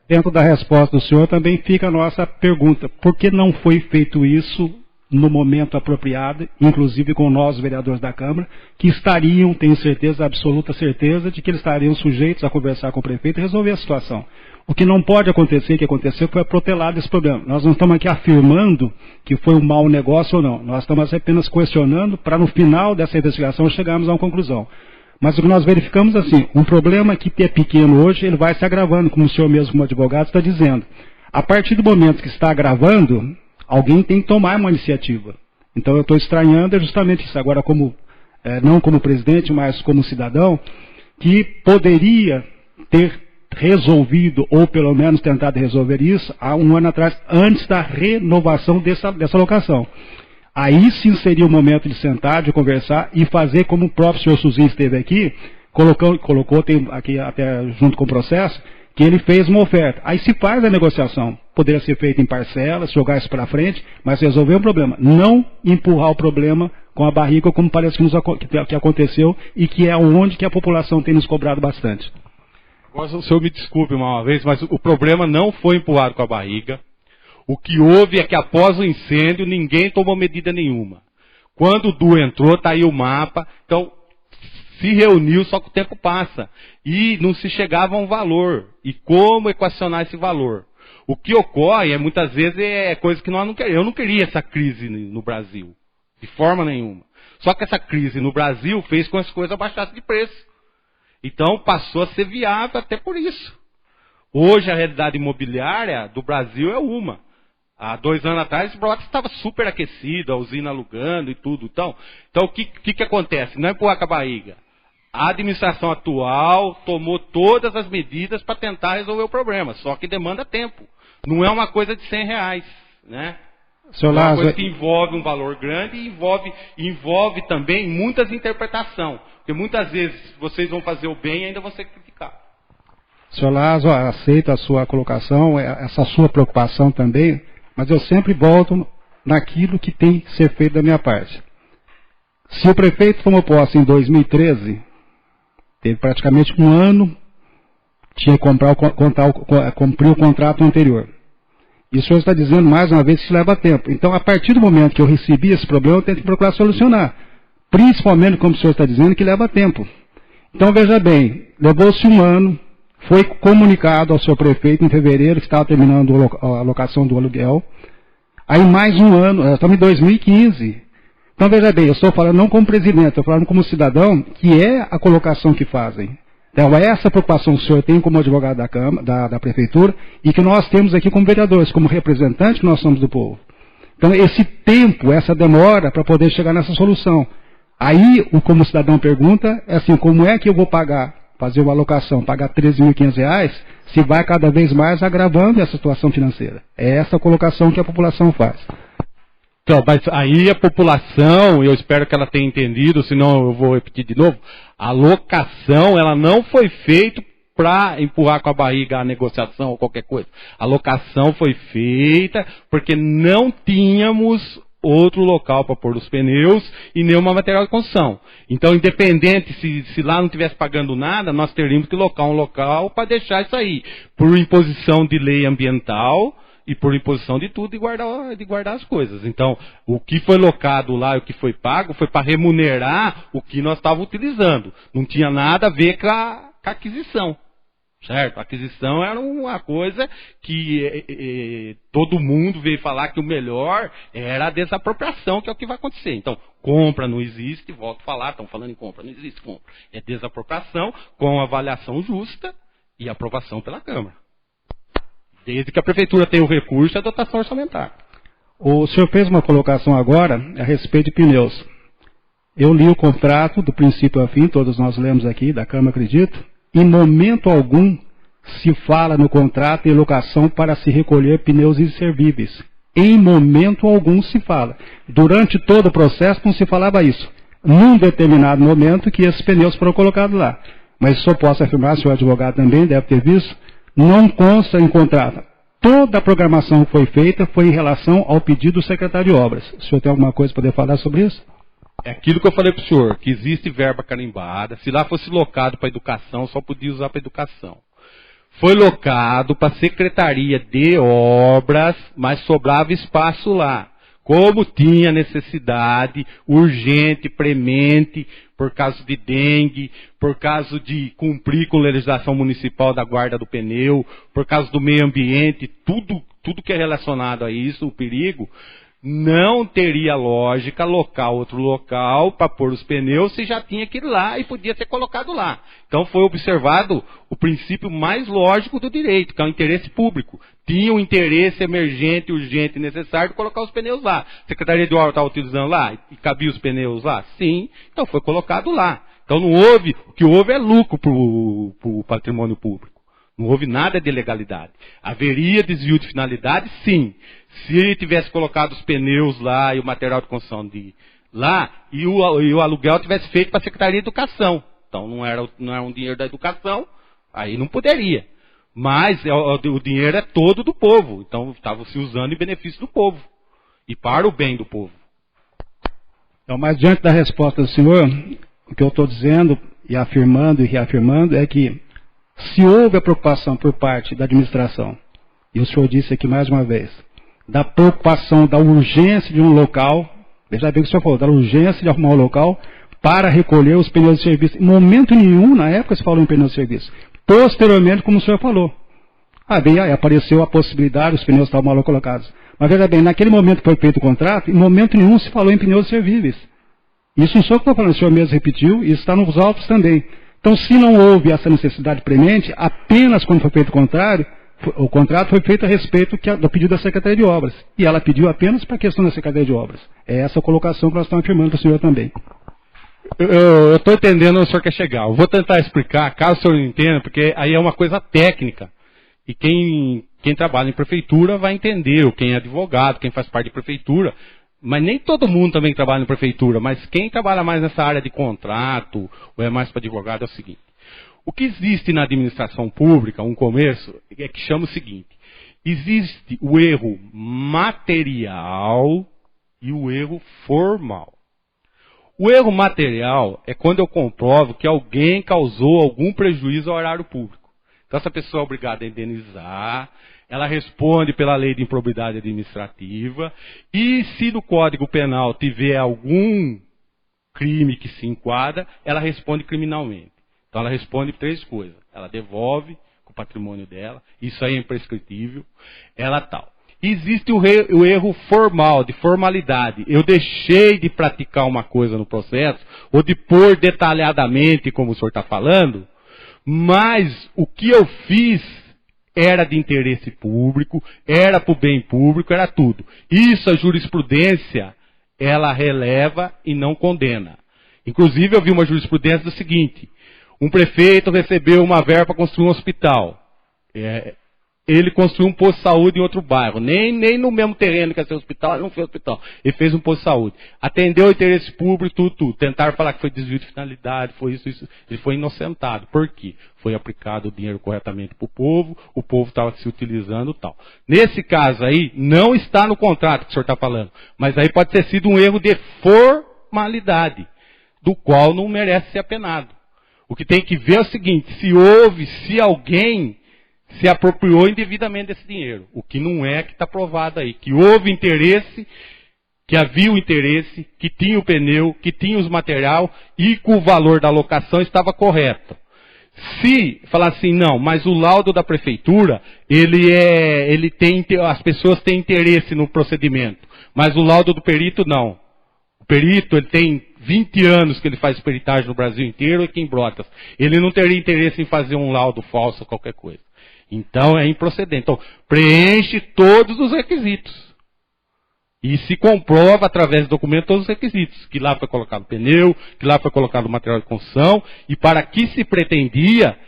S1: Dentro da resposta do senhor também fica a nossa pergunta. Por que não foi feito isso no momento apropriado, inclusive com nós, vereadores da Câmara, que estariam, tenho certeza, absoluta certeza, de que eles estariam sujeitos a conversar com o prefeito e resolver a situação. O que não pode acontecer, que aconteceu, foi aprotelar desse problema. Nós não estamos aqui afirmando que foi um mau negócio ou não. Nós estamos apenas questionando para, no final dessa investigação, chegarmos a uma conclusão. Mas o que nós verificamos assim, um problema que é pequeno hoje, ele vai se agravando, como o senhor mesmo, como advogado, está dizendo. A partir do momento que está agravando, alguém tem que tomar uma iniciativa. Então eu estou estranhando justamente isso. Agora, não como presidente, mas como cidadão, que poderia ter resolvido, ou pelo menos tentado resolver isso, há um ano atrás, antes da renovação dessa locação. Aí sim seria o momento de sentar, de conversar e fazer como o próprio senhor Suzinho esteve aqui, colocou tem aqui até junto com o processo, que ele fez uma oferta. Aí se faz a negociação. Poderia ser feita em parcelas, jogar isso para frente, mas resolver um problema. Não empurrar o problema com a barriga, como parece que aconteceu e que é onde que a população tem nos cobrado bastante.
S2: Agora, o senhor me desculpe uma vez, mas o problema não foi empurrado com a barriga. O que houve é que após o incêndio ninguém tomou medida nenhuma. Quando o Du entrou, está aí o mapa. Então, se reuniu, só que o tempo passa. E não se chegava a um valor. E como equacionar esse valor? O que ocorre, muitas vezes, é coisa que nós não queremos. Eu não queria essa crise no Brasil. De forma nenhuma. Só que essa crise no Brasil fez com que as coisas baixassem de preço. Então passou a ser viável até por isso. Hoje a realidade imobiliária do Brasil é uma. Há 2 anos atrás, o Brotas estava super aquecido, a usina alugando e tudo. Então o que acontece? Não é empurrar com a barriga. A administração atual tomou todas as medidas para tentar resolver o problema, só que demanda tempo. Não é uma coisa de R$100, né? É uma coisa que envolve um valor grande e envolve também muitas interpretações. Porque muitas vezes vocês vão fazer o bem e ainda vão ser criticados.
S1: Senhor Lazo, aceito a sua colocação, essa sua preocupação também, mas eu sempre volto naquilo que tem que ser feito da minha parte. Se o prefeito tomou posse em 2013, teve praticamente 1 ano, tinha que cumprir o contrato anterior. E o senhor está dizendo mais uma vez que leva tempo. Então, a partir do momento que eu recebi esse problema, eu tenho que procurar solucionar. Principalmente, como o senhor está dizendo, que leva tempo. Então, veja bem, levou-se 1 ano, foi comunicado ao seu prefeito em fevereiro que estava terminando a alocação do aluguel. Aí mais 1 ano, estamos em 2015. Então, veja bem, eu estou falando não como presidente, estou falando como cidadão, que é a colocação que fazem. Então, essa preocupação que o senhor tem como advogado da prefeitura e que nós temos aqui como vereadores, como representantes que nós somos do povo. Então, esse tempo, essa demora para poder chegar nessa solução. Aí, como o cidadão pergunta, é assim, como é que eu vou fazer uma alocação, pagar R$13.500, se vai cada vez mais agravando essa situação financeira? É essa colocação que a população faz.
S2: Então, mas aí a população, eu espero que ela tenha entendido, senão eu vou repetir de novo, a locação, ela não foi feita para empurrar com a barriga a negociação ou qualquer coisa. A locação foi feita porque não tínhamos outro local para pôr os pneus e nenhuma material de construção. Então, independente se lá não estivesse pagando nada, nós teríamos que locar um local para deixar isso aí, por imposição de lei ambiental, e por imposição de tudo, de guardar as coisas. Então, o que foi locado lá e o que foi pago foi para remunerar o que nós estávamos utilizando. Não tinha nada a ver com a aquisição. Certo? A aquisição era uma coisa que todo mundo veio falar que o melhor era a desapropriação, que é o que vai acontecer. Então, compra não existe, volto a falar, estão falando em compra, não existe compra. É desapropriação com avaliação justa e aprovação pela Câmara. Desde que a Prefeitura tenha o recurso e a dotação orçamentária.
S1: O senhor fez uma colocação agora a respeito de pneus. Eu li o contrato do princípio ao fim, todos nós lemos aqui, da Câmara, acredito. Em momento algum se fala no contrato em locação para se recolher pneus inservíveis. Em momento algum se fala. Durante todo o processo não se falava isso. Num determinado momento que esses pneus foram colocados lá. Mas só posso afirmar, senhor advogado também deve ter visto, não consta em contrato. Toda a programação que foi feita foi em relação ao pedido do secretário de obras. O senhor tem alguma coisa para poder falar sobre isso?
S2: É aquilo que eu falei para o senhor, que existe verba carimbada. Se lá fosse locado para educação, só podia usar para educação. Foi locado para a Secretaria de Obras, mas sobrava espaço lá. Como tinha necessidade urgente, premente, por causa de dengue, por causa de cumprir com a legislação municipal da guarda do pneu, por causa do meio ambiente, tudo que é relacionado a isso, o perigo, não teria lógica alocar outro local para pôr os pneus se já tinha que ir lá e podia ser colocado lá. Então foi observado o princípio mais lógico do direito, que é o interesse público. Tinha um interesse emergente, urgente e necessário de colocar os pneus lá. A Secretaria de Obras estava utilizando lá e cabia os pneus lá? Sim, então foi colocado lá. Então não houve, o que houve é lucro para o patrimônio público. Não houve nada de ilegalidade. Haveria desvio de finalidade? Sim. Se ele tivesse colocado os pneus lá e o material de construção lá, e o aluguel tivesse feito para a Secretaria de Educação. Então não era um dinheiro da educação, aí não poderia. Mas o dinheiro é todo do povo. Então estava se usando em benefício do povo. E para o bem do povo.
S1: Então, mas diante da resposta do senhor, o que eu estou dizendo, e afirmando e reafirmando, é que se houve a preocupação por parte da administração, e o senhor disse aqui mais uma vez, da preocupação, da urgência de um local, veja bem o que o senhor falou, da urgência de arrumar um local, para recolher os pneus de serviço. Em momento nenhum, na época, se falou em pneus de serviço. Posteriormente, como o senhor falou, bem, aí apareceu a possibilidade, os pneus estavam mal colocados. Mas veja bem, naquele momento que foi feito o contrato, em momento nenhum se falou em pneus servíveis. Isso não sou eu que estou falando, o senhor mesmo repetiu, e está nos autos também. Então, se não houve essa necessidade premente, apenas quando foi feito o contrato foi feito a respeito do pedido da Secretaria de Obras. E ela pediu apenas para a questão da Secretaria de Obras. É essa a colocação que nós estamos afirmando para o senhor também.
S3: Eu estou entendendo onde o senhor quer chegar. Eu vou tentar explicar, caso o senhor não entenda, porque aí é uma coisa técnica. E quem trabalha em prefeitura vai entender, ou quem é advogado, quem faz parte de prefeitura. Mas nem todo mundo também trabalha em prefeitura, mas quem trabalha mais nessa área de contrato, ou é mais para advogado, é o seguinte. O que existe na administração pública, um começo, é que chama o seguinte. Existe o erro material e o erro formal. O erro material é quando eu comprovo que alguém causou algum prejuízo ao erário público. Então essa pessoa é obrigada a indenizar, ela responde pela lei de improbidade administrativa, e se no Código Penal tiver algum crime que se enquadra, ela responde criminalmente. Então ela responde 3 coisas. Ela devolve com o patrimônio dela, isso aí é imprescritível, ela tal. Existe o erro formal, de formalidade. Eu deixei de praticar uma coisa no processo, ou de pôr detalhadamente, como o senhor está falando, mas o que eu fiz era de interesse público, era para o bem público, era tudo. Isso a jurisprudência, ela releva e não condena. Inclusive eu vi uma jurisprudência do seguinte, um prefeito recebeu uma verba para construir um hospital. Ele construiu um posto de saúde em outro bairro. Nem no mesmo terreno que ia ser hospital, ele não fez hospital. Ele fez um posto de saúde. Atendeu o interesse público, tudo. Tentaram falar que foi desvio de finalidade, foi isso. Ele foi inocentado. Por quê? Foi aplicado o dinheiro corretamente para o povo estava se utilizando e tal. Nesse caso aí, não está no contrato que o senhor está falando. Mas aí pode ter sido um erro de formalidade, do qual não merece ser apenado. O que tem que ver é o seguinte, se alguém se apropriou indevidamente desse dinheiro. O que não é que está provado aí. Que houve interesse, que havia o interesse, que tinha o pneu, que tinha os material e que o valor da alocação estava correto. Se falar assim, não, mas o laudo da prefeitura, as pessoas têm interesse no procedimento, mas o laudo do perito não. O perito, ele tem 20 anos que ele faz peritagem no Brasil inteiro aqui em Brotas. Ele não teria interesse em fazer um laudo falso ou qualquer coisa. Então é improcedente. Então, preenche todos os requisitos. E se comprova através do documento todos os requisitos. Que lá foi colocado o pneu, que lá foi colocado o material de construção, e para que se pretendia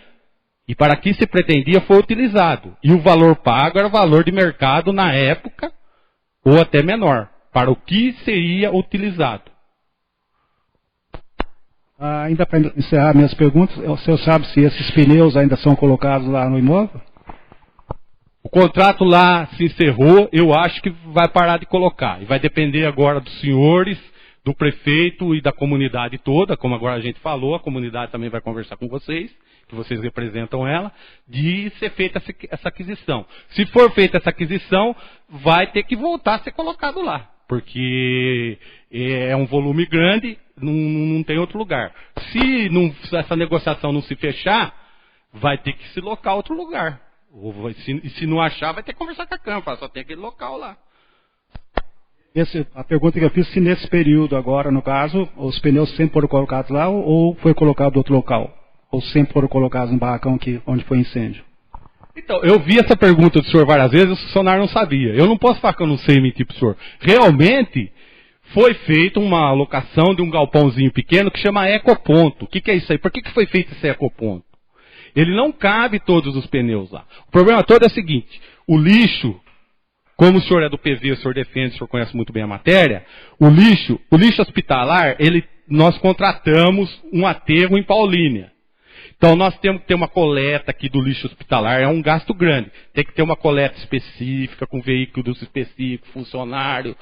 S3: foi utilizado. E o valor pago era o valor de mercado na época, ou até menor, para o que seria utilizado.
S1: Ainda para encerrar minhas perguntas, o senhor sabe se esses pneus ainda são colocados lá no imóvel?
S3: O contrato lá se encerrou, eu acho que vai parar de colocar. E vai depender agora dos senhores, do prefeito e da comunidade toda, como agora a gente falou, a comunidade também vai conversar com vocês, que vocês representam ela, de ser feita essa aquisição. Se for feita essa aquisição, vai ter que voltar a ser colocado lá, porque é um volume grande, não tem outro lugar. Se essa negociação não se fechar, vai ter que se locar outro lugar. E se não achar, vai ter que conversar com a Câmara, só tem aquele local lá.
S1: A pergunta que eu fiz, se nesse período agora, no caso, os pneus sempre foram colocados lá ou foi colocado em outro local? Ou sempre foram colocados no barracão onde foi incêndio?
S3: Então, eu vi essa pergunta do senhor várias vezes, o funcionário não sabia. Eu não posso falar que eu não sei mentir para o senhor. Realmente, foi feita uma alocação de um galpãozinho pequeno que chama ecoponto. O que é isso aí? Por que foi feito esse ecoponto? Ele não cabe todos os pneus lá. O problema todo é o seguinte, o lixo, como o senhor é do PV, o senhor defende, o senhor conhece muito bem a matéria, o lixo hospitalar, nós contratamos um aterro em Paulínia. Então nós temos que ter uma coleta aqui do lixo hospitalar, é um gasto grande. Tem que ter uma coleta específica, com veículos específicos, funcionário,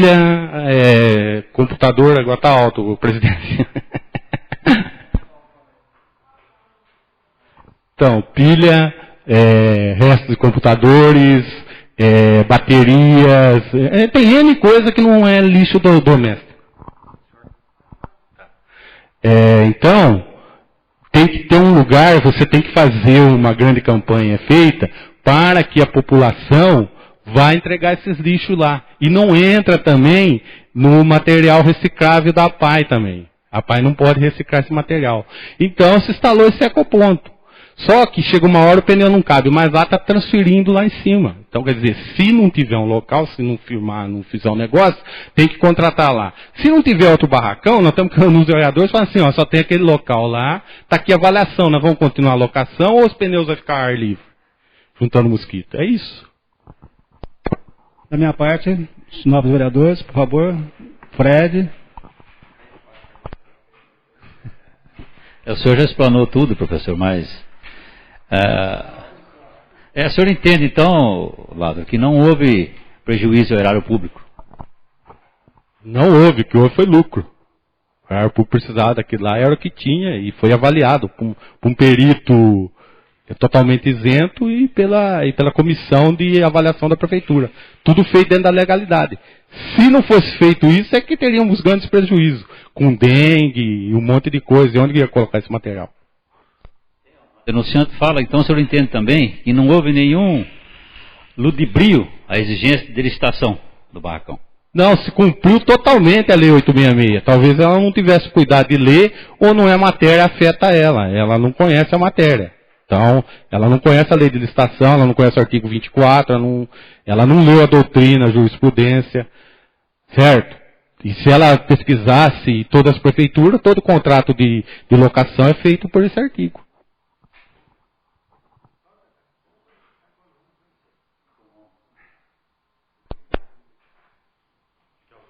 S3: pilha, computador, agora está alto, o presidente. Então, pilha, resto de computadores, baterias, tem N coisa que não é lixo doméstico. Então, tem que ter um lugar, você tem que fazer uma grande campanha feita para que a população vá entregar esses lixos lá. E não entra também no material reciclável da APAI também. A APAI não pode reciclar esse material. Então se instalou esse ecoponto. Só que chega uma hora o pneu não cabe, mas lá está transferindo lá em cima. Então, quer dizer, se não tiver um local, se não firmar, não fizer um negócio, tem que contratar lá. Se não tiver outro barracão, nós estamos nos vereadores falando assim, ó, só tem aquele local lá, está aqui a avaliação, nós vamos continuar a locação ou os pneus vão ficar ar livre, juntando mosquito. É isso.
S1: Da minha parte, os novos vereadores, por favor, Fred.
S4: O senhor já explanou tudo, professor, mas... o senhor entende, então, Lázaro, que não houve prejuízo ao erário público?
S3: Não houve, o que houve foi lucro. O erário público precisava daquilo lá, era o que tinha, e foi avaliado por um perito totalmente isento e pela comissão de avaliação da prefeitura. Tudo feito dentro da legalidade. Se não fosse feito isso, é que teríamos grandes prejuízos, com dengue e um monte de coisa, e onde ia colocar esse material?
S4: O denunciante fala, então o senhor entende também que não houve nenhum ludibrio à exigência de licitação do barracão?
S3: Não, se cumpriu totalmente a Lei 866. Talvez ela não tivesse cuidado de ler, ou não é matéria, afeta ela. Ela não conhece a matéria. Então, ela não conhece a lei de licitação, ela não conhece o artigo 24, ela não leu a doutrina, a jurisprudência, certo? E se ela pesquisasse todas as prefeituras, todo contrato de locação é feito por esse artigo.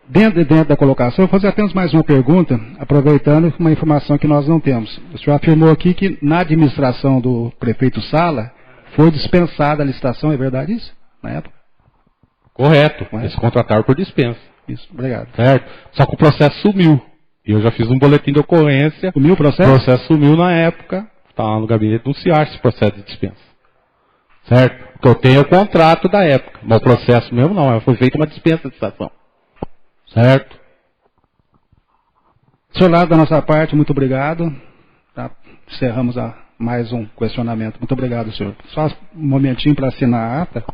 S1: Dentro da colocação, eu vou fazer apenas mais uma pergunta, aproveitando uma informação que nós não temos. O senhor afirmou aqui que na administração do prefeito Sala foi dispensada a licitação, é verdade isso? Na época?
S3: Correto, eles contrataram por dispensa.
S1: Isso, obrigado.
S3: Certo? Só que o processo sumiu. E eu já fiz um boletim de ocorrência.
S1: Sumiu o processo?
S3: O processo sumiu na época, estava no gabinete do CIAR esse processo de dispensa. Certo? Porque eu tenho o contrato da época, mas o processo mesmo não, foi feita uma dispensa de licitação. Certo?
S1: Senhor Lázaro, da nossa parte, muito obrigado. Tá? Encerramos mais um questionamento. Muito obrigado, senhor. Só um momentinho para assinar a ata.